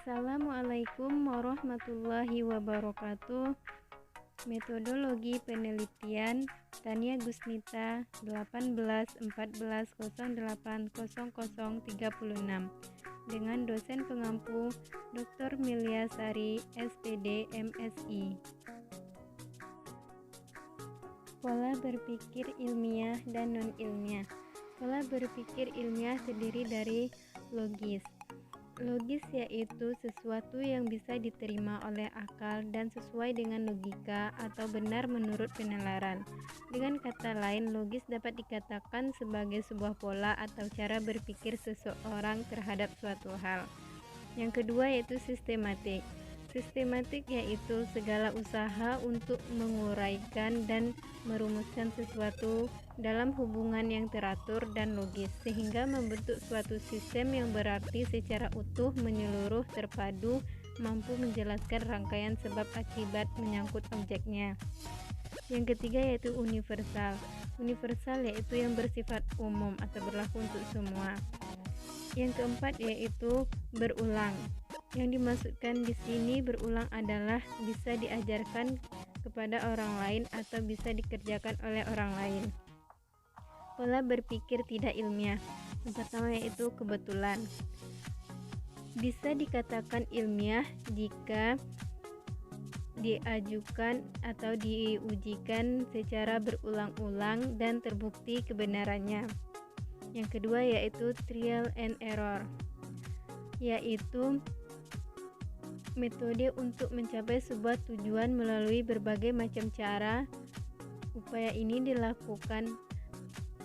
Assalamualaikum warahmatullahi wabarakatuh. Metodologi penelitian Tania Gusnita 1814080036 dengan dosen pengampu Dr. Milyasari SPD MSI. Pola berpikir ilmiah dan non-ilmiah. Pola berpikir ilmiah terdiri dari logis. Logis yaitu sesuatu yang bisa diterima oleh akal dan sesuai dengan logika atau benar menurut penalaran. Dengan kata lain, logis dapat dikatakan sebagai sebuah pola atau cara berpikir seseorang terhadap suatu hal. Yang kedua yaitu sistematik. Sistematik yaitu segala usaha untuk menguraikan dan merumuskan sesuatu dalam hubungan yang teratur dan logis sehingga membentuk suatu sistem yang berarti secara utuh, menyeluruh, terpadu, mampu menjelaskan rangkaian sebab akibat menyangkut objeknya. Yang ketiga yaitu universal. Universal yaitu yang bersifat umum atau berlaku untuk semua. Yang keempat yaitu berulang. Yang dimaksudkan di sini berulang adalah bisa diajarkan kepada orang lain atau bisa dikerjakan oleh orang lain. Pola berpikir tidak ilmiah. Yang pertama yaitu kebetulan. Bisa dikatakan ilmiah jika diajukan atau diujikan secara berulang-ulang dan terbukti kebenarannya. Yang kedua yaitu trial and error, yaitu metode untuk mencapai sebuah tujuan melalui berbagai macam cara. Upaya ini dilakukan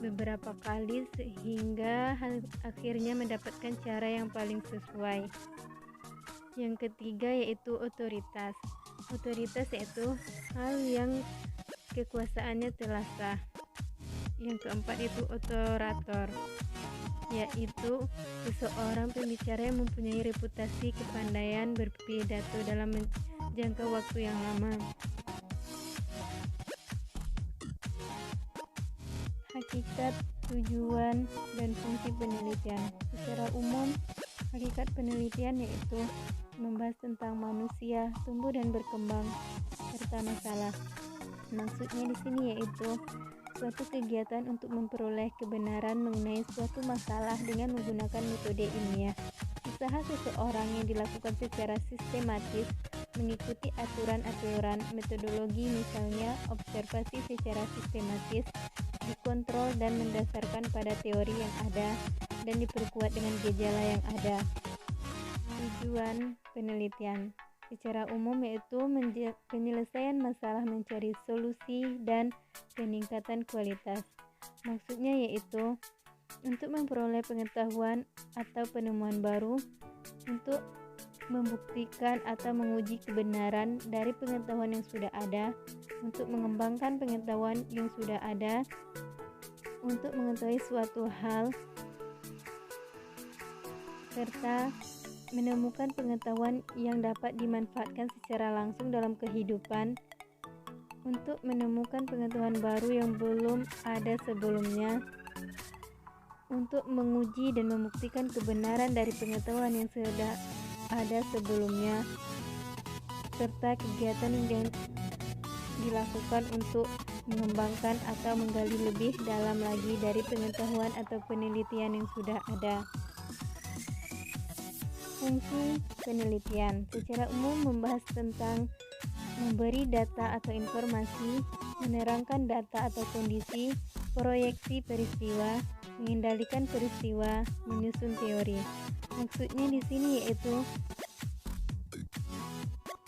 beberapa kali sehingga akhirnya mendapatkan cara yang paling sesuai. Yang ketiga yaitu otoritas. Otoritas yaitu hal yang kekuasaannya telah sah. Yang keempat itu otorator, yaitu seseorang pembicara yang mempunyai reputasi kepandaian berpidato dalam jangka waktu yang lama. Hakikat, tujuan, dan fungsi penelitian. Secara umum, hakikat penelitian yaitu membahas tentang manusia, tumbuh dan berkembang, serta masalah. Maksudnya di sini yaitu suatu kegiatan untuk memperoleh kebenaran mengenai suatu masalah dengan menggunakan metode ilmiah. Usaha seseorang yang dilakukan secara sistematis mengikuti aturan-aturan metodologi, misalnya observasi secara sistematis, dikontrol dan mendasarkan pada teori yang ada dan diperkuat dengan gejala yang ada. Tujuan penelitian secara umum yaitu penyelesaian masalah, mencari solusi, dan peningkatan kualitas. Maksudnya yaitu untuk memperoleh pengetahuan atau penemuan baru, untuk membuktikan atau menguji kebenaran dari pengetahuan yang sudah ada, untuk mengembangkan pengetahuan yang sudah ada, untuk mengetahui suatu hal, serta menemukan pengetahuan yang dapat dimanfaatkan secara langsung dalam kehidupan, untuk menemukan pengetahuan baru yang belum ada sebelumnya, untuk menguji dan membuktikan kebenaran dari pengetahuan yang sudah ada sebelumnya, serta kegiatan yang dilakukan untuk mengembangkan atau menggali lebih dalam lagi dari pengetahuan atau penelitian yang sudah ada. Fungsi penelitian secara umum membahas tentang memberi data atau informasi, menerangkan data atau kondisi, proyeksi peristiwa, mengendalikan peristiwa, menyusun teori. Maksudnya di sini yaitu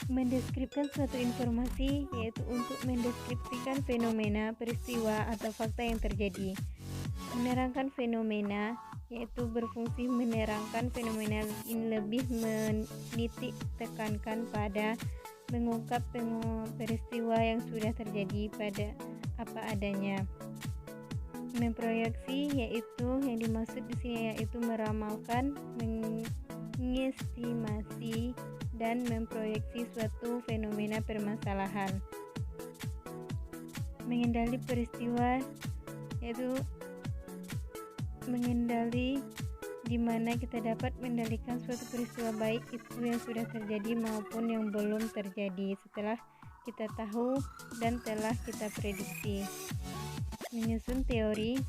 mendeskripsikan suatu informasi, yaitu untuk mendeskripsikan fenomena, peristiwa, atau fakta yang terjadi. Menerangkan fenomena yaitu berfungsi menerangkan fenomena ini, lebih menitik tekankan pada mengungkap peristiwa yang sudah terjadi pada apa adanya. Memproyeksi yaitu yang dimaksud di sini yaitu meramalkan, mengestimasi, dan memproyeksi suatu fenomena permasalahan. Mengendali peristiwa yaitu mengendali di mana kita dapat mengendalikan suatu peristiwa baik itu yang sudah terjadi maupun yang belum terjadi setelah kita tahu dan telah kita prediksi. Menyusun teori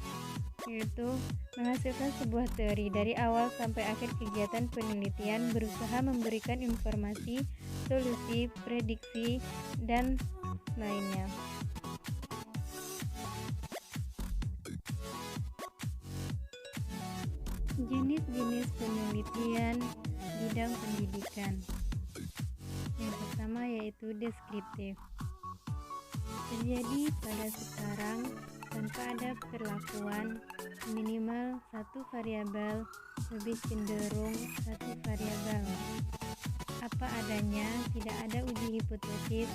yaitu menghasilkan sebuah teori dari awal sampai akhir kegiatan penelitian, berusaha memberikan informasi, solusi, prediksi, dan lainnya. Jenis-jenis penelitian bidang pendidikan. Yang pertama yaitu deskriptif. Terjadi pada sekarang tanpa ada perlakuan, minimal satu variabel, lebih cenderung satu variabel. Apa adanya, tidak ada uji hipotesis,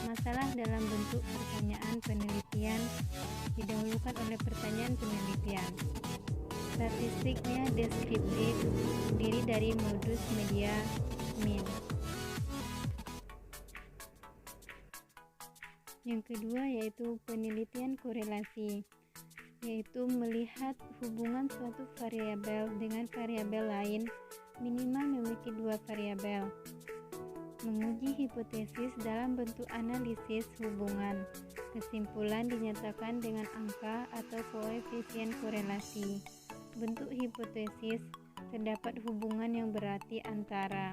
masalah dalam bentuk pertanyaan penelitian didahulukan oleh pertanyaan penelitian. Statistiknya deskriptif, terdiri dari modus, media, mean. Yang kedua yaitu penelitian korelasi, yaitu melihat hubungan suatu variabel dengan variabel lain, minimal memiliki dua variabel. Menguji hipotesis dalam bentuk analisis hubungan. Kesimpulan dinyatakan dengan angka atau koefisien korelasi. Bentuk hipotesis, terdapat hubungan yang berarti antara.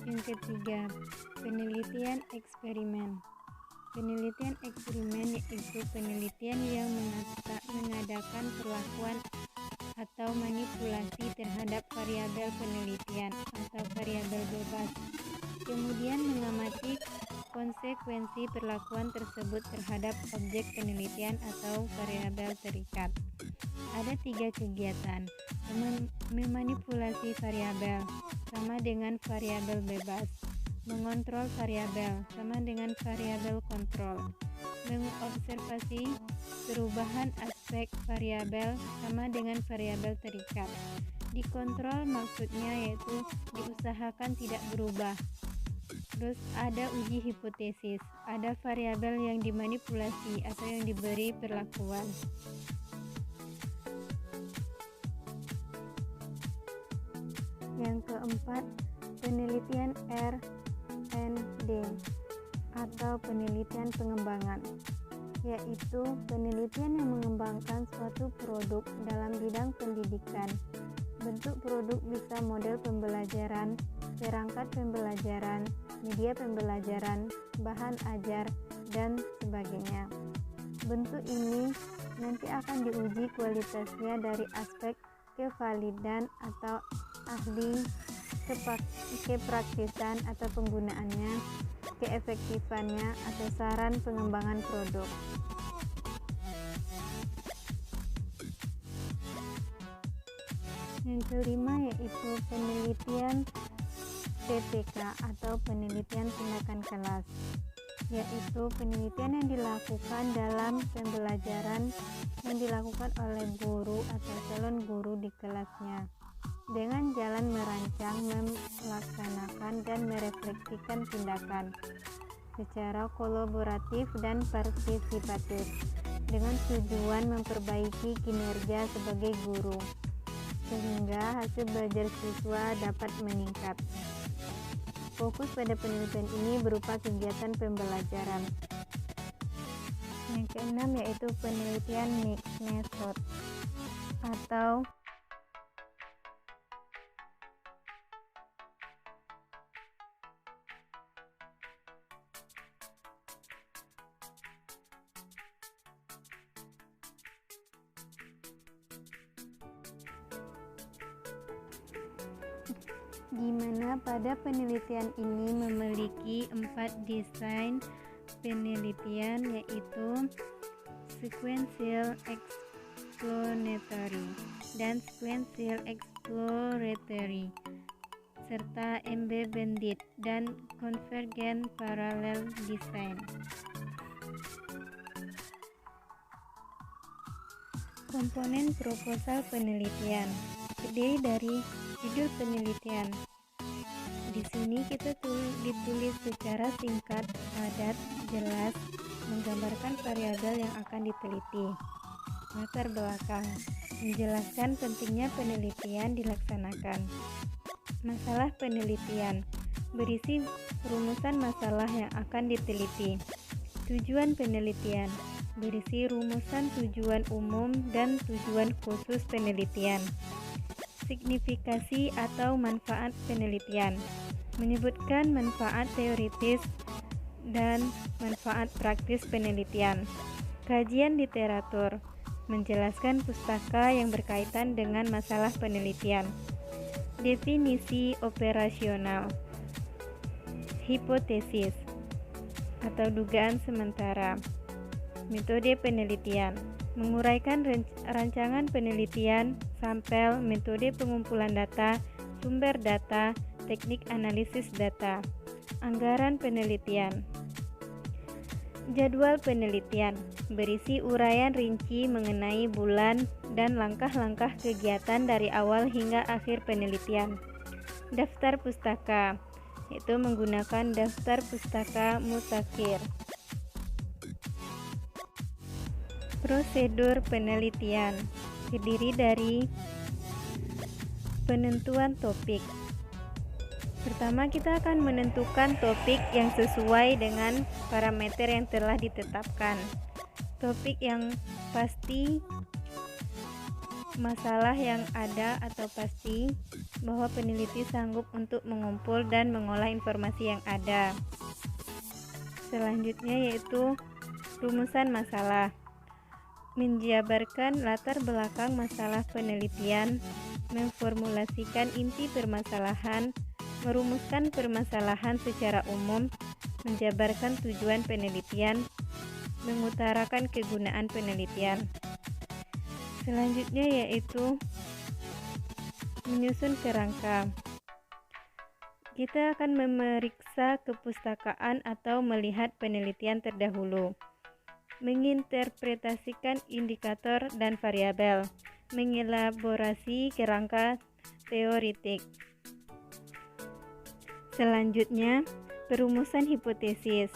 Yang ketiga, penelitian eksperimen. Penelitian eksperimen yaitu penelitian yang mengadakan perlakuan atau manipulasi terhadap variabel penelitian atau variabel bebas, kemudian mengamati konsekuensi perlakuan tersebut terhadap objek penelitian atau variabel terikat. Ada 3 kegiatan. Memanipulasi variabel sama dengan variabel bebas. Mengontrol variabel sama dengan variabel kontrol. Mengobservasi perubahan aspek variabel sama dengan variabel terikat. Dikontrol maksudnya yaitu diusahakan tidak berubah. Terus ada uji hipotesis, ada variabel yang dimanipulasi atau yang diberi perlakuan. Yang keempat, penelitian R&D atau penelitian pengembangan, yaitu penelitian yang mengembangkan suatu produk dalam bidang pendidikan. Bentuk produk bisa model pembelajaran, perangkat pembelajaran, media pembelajaran, bahan ajar, dan sebagainya. Bentuk ini nanti akan diuji kualitasnya dari aspek kevalidan atau ahli, kepraktisan atau penggunaannya, keefektifannya atau saran pengembangan produk. Yang kelima yaitu penelitian PTK atau penelitian tindakan kelas, yaitu penelitian yang dilakukan dalam pembelajaran yang dilakukan oleh guru atau calon guru di kelasnya dengan jalan merancang, melaksanakan, dan merefleksikan tindakan secara kolaboratif dan partisipatif dengan tujuan memperbaiki kinerja sebagai guru sehingga hasil belajar siswa dapat meningkat. Fokus pada penelitian ini berupa kegiatan pembelajaran. Yang keenam yaitu penelitian mixed method atau di mana pada penelitian ini memiliki 4 desain penelitian, yaitu sequential explanatory dan sequential exploratory, serta embedded dan convergent parallel design. Komponen proposal penelitian terdiri dari judul penelitian. Di sini kita ditulis secara singkat, padat, jelas, menggambarkan variabel yang akan diteliti. Latar belakang menjelaskan pentingnya penelitian dilaksanakan. Masalah penelitian berisi rumusan masalah yang akan diteliti. Tujuan penelitian berisi rumusan tujuan umum dan tujuan khusus penelitian. Signifikasi atau manfaat penelitian menyebutkan manfaat teoritis dan manfaat praktis penelitian. Kajian literatur menjelaskan pustaka yang berkaitan dengan masalah penelitian. Definisi operasional, hipotesis atau dugaan sementara. Metode penelitian menguraikan rancangan penelitian, sampel, metode pengumpulan data, sumber data, teknik analisis data. Anggaran penelitian. Jadwal penelitian berisi uraian rinci mengenai bulan dan langkah-langkah kegiatan dari awal hingga akhir penelitian. Daftar pustaka, yaitu menggunakan daftar pustaka mutakhir. Prosedur penelitian terdiri dari penentuan topik. Pertama, kita akan menentukan topik yang sesuai dengan parameter yang telah ditetapkan. Topik yang pasti, masalah yang ada atau pasti, bahwa peneliti sanggup untuk mengumpul dan mengolah informasi yang ada. Selanjutnya yaitu rumusan masalah. Menjabarkan latar belakang masalah penelitian, memformulasikan inti permasalahan, merumuskan permasalahan secara umum, menjabarkan tujuan penelitian, mengutarakan kegunaan penelitian. Selanjutnya yaitu menyusun kerangka. Kita akan memeriksa kepustakaan atau melihat penelitian terdahulu. Menginterpretasikan indikator dan variabel, mengelaborasi kerangka teoritik. Selanjutnya, perumusan hipotesis.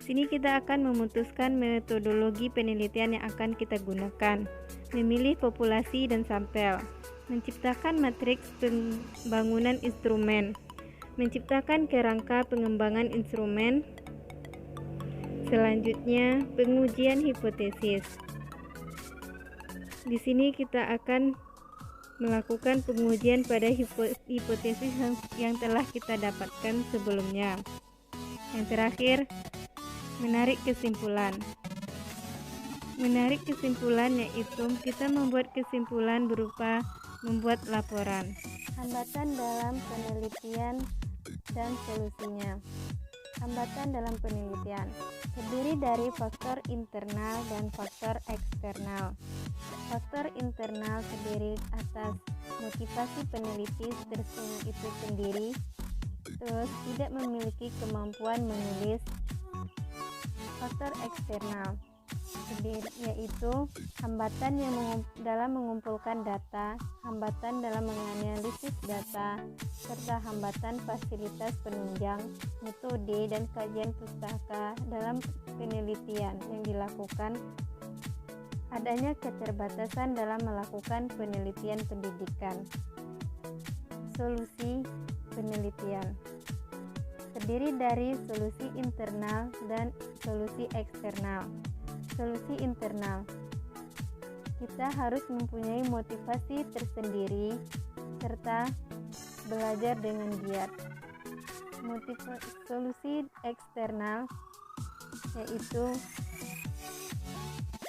Sini kita akan memutuskan metodologi penelitian yang akan kita gunakan, memilih populasi dan sampel, menciptakan matriks pembangunan instrumen, menciptakan kerangka pengembangan instrumen. Selanjutnya, pengujian hipotesis. Di sini kita akan melakukan pengujian pada hipotesis yang telah kita dapatkan sebelumnya. Yang terakhir, menarik kesimpulan. Menarik kesimpulan yaitu kita membuat kesimpulan berupa membuat laporan. Hambatan dalam penelitian dan solusinya. Hambatan dalam penelitian terdiri dari faktor internal dan faktor eksternal. Faktor internal terdiri atas motivasi peneliti itu sendiri, terus tidak memiliki kemampuan menulis. Faktor eksternal yaitu hambatan yang dalam mengumpulkan data, hambatan dalam menganalisis data, serta hambatan fasilitas penunjang, metode, dan kajian pustaka dalam penelitian yang dilakukan. Adanya keterbatasan dalam melakukan penelitian pendidikan. Solusi penelitian terdiri dari solusi internal dan solusi eksternal. Solusi internal, kita harus mempunyai motivasi tersendiri serta belajar dengan giat. Solusi eksternal yaitu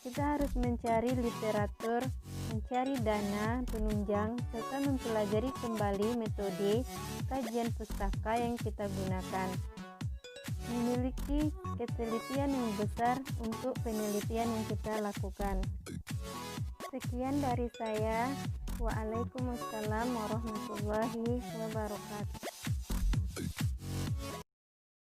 kita harus mencari literatur, mencari dana penunjang, serta mempelajari kembali metode kajian pustaka yang kita gunakan. Memiliki ketelitian yang besar untuk penelitian yang kita lakukan. Sekian dari saya. Waalaikumsalam warahmatullahi wabarakatuh.